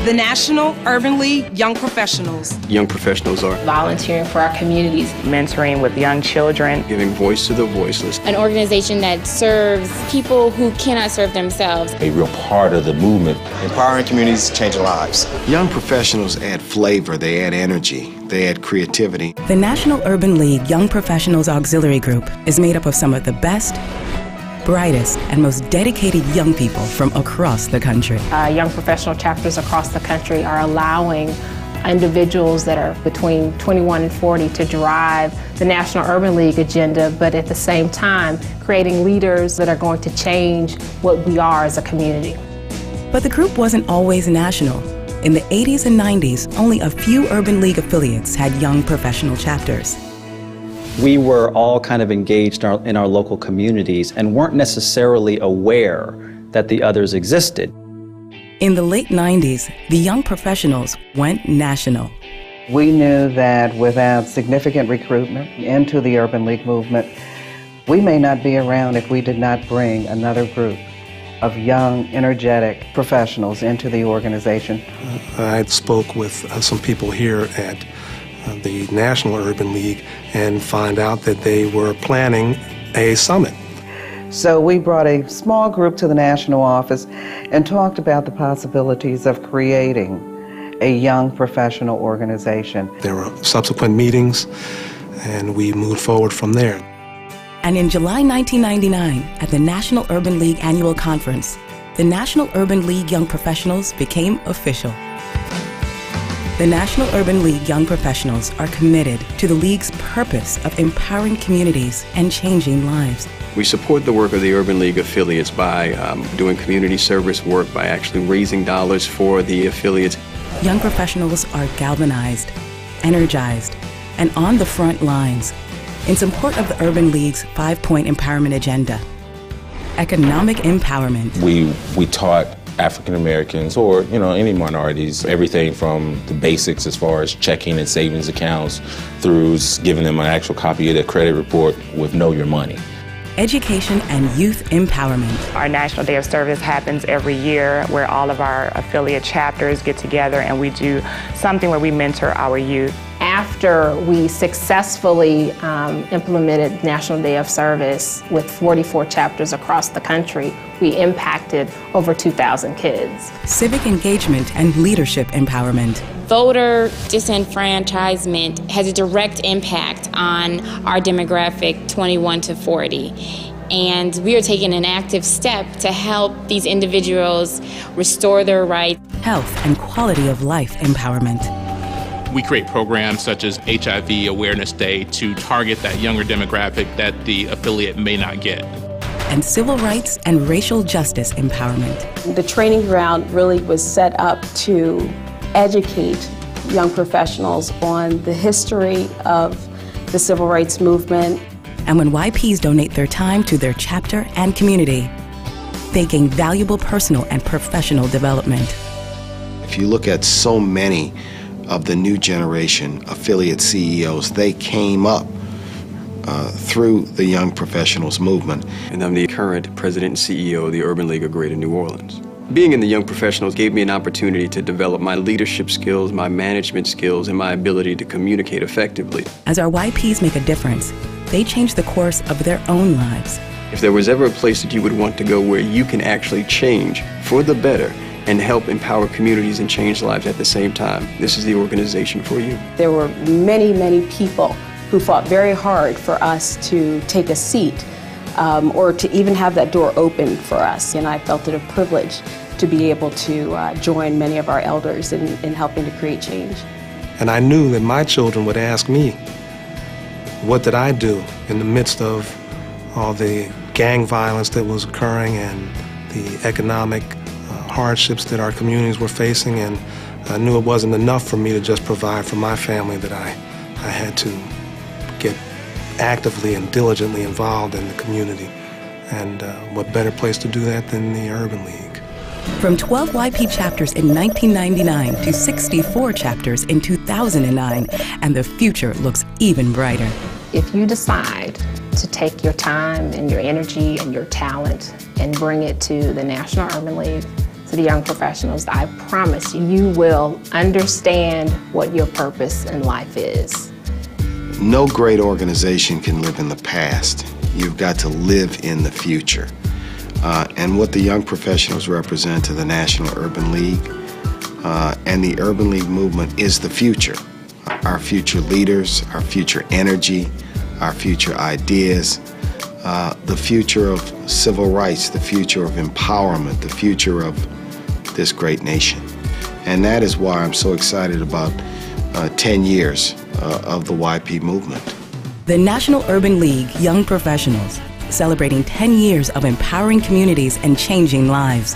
The National Urban League Young Professionals. Young professionals are volunteering for our communities, mentoring with young children, giving voice to the voiceless. An organization that serves people who cannot serve themselves. A real part of the movement. Empowering communities, changing lives. Young professionals add flavor, they add energy, they add creativity. The National Urban League Young Professionals Auxiliary Group is made up of some of the best, brightest, and most dedicated young people from across the country. Young professional chapters across the country are allowing individuals that are between 21 and 40 to drive the National Urban League agenda, but at the same time, creating leaders that are going to change what we are as a community. But the group wasn't always national. In the 80s and 90s, only a few Urban League affiliates had young professional chapters. We were all kind of engaged in our local communities and weren't necessarily aware that the others existed. In the late 90s, the young professionals went national. We knew that without significant recruitment into the Urban League movement, we may not be around if we did not bring another group of young, energetic professionals into the organization. I spoke with some people here at the National Urban League and find out that they were planning a summit. So we brought a small group to the national office and talked about the possibilities of creating a young professional organization. There were subsequent meetings and we moved forward from there. And in July 1999, at the National Urban League Annual Conference, the National Urban League Young Professionals became official. The National Urban League Young Professionals are committed to the League's purpose of empowering communities and changing lives. We support the work of the Urban League affiliates by doing community service work, by actually raising dollars for the affiliates. Young professionals are galvanized, energized, and on the front lines in support of the Urban League's 5-point empowerment agenda. Economic empowerment. We taught African Americans or any minorities everything from the basics as far as checking and savings accounts through giving them an actual copy of their credit report with Know Your Money. Education and youth empowerment. Our National Day of Service happens every year where all of our affiliate chapters get together and we do something where we mentor our youth. After we successfully implemented National Day of Service with 44 chapters across the country, we impacted over 2,000 kids. Civic engagement and leadership empowerment. Voter disenfranchisement has a direct impact on our demographic 21 to 40. And we are taking an active step to help these individuals restore their rights. Health and quality of life empowerment. We create programs such as HIV Awareness Day to target that younger demographic that the affiliate may not get. And civil rights and racial justice empowerment. The training ground really was set up to educate young professionals on the history of the civil rights movement. And when YPs donate their time to their chapter and community, they gain valuable personal and professional development. If you look at so many of the new generation affiliate CEOs, they came up through the Young Professionals movement. And I'm the current president and CEO of the Urban League of Greater New Orleans. Being in the Young Professionals gave me an opportunity to develop my leadership skills, my management skills, and my ability to communicate effectively. As our YPs make a difference, they change the course of their own lives. If there was ever a place that you would want to go where you can actually change for the better and help empower communities and change lives at the same time, this is the organization for you. There were many, many people who fought very hard for us to take a seat or to even have that door open for us. And I felt it a privilege to be able to join many of our elders in helping to create change. And I knew that my children would ask me, what did I do in the midst of all the gang violence that was occurring and the economic hardships that our communities were facing, and I knew it wasn't enough for me to just provide for my family, that I had to get actively and diligently involved in the community. And what better place to do that than the Urban League? From 12 YP chapters in 1999 to 64 chapters in 2009, and the future looks even brighter. If you decide to take your time and your energy and your talent and bring it to the National Urban League, to the young professionals, I promise you, you will understand what your purpose in life is. No great organization can live in the past. You've got to live in the future. And what the young professionals represent to the National Urban League and the Urban League movement is the future. Our future leaders, our future energy, our future ideas, the future of civil rights, the future of empowerment, the future of this great nation. And that is why I'm so excited about 10 years of the YP movement. The National Urban League Young Professionals, celebrating 10 years of empowering communities and changing lives.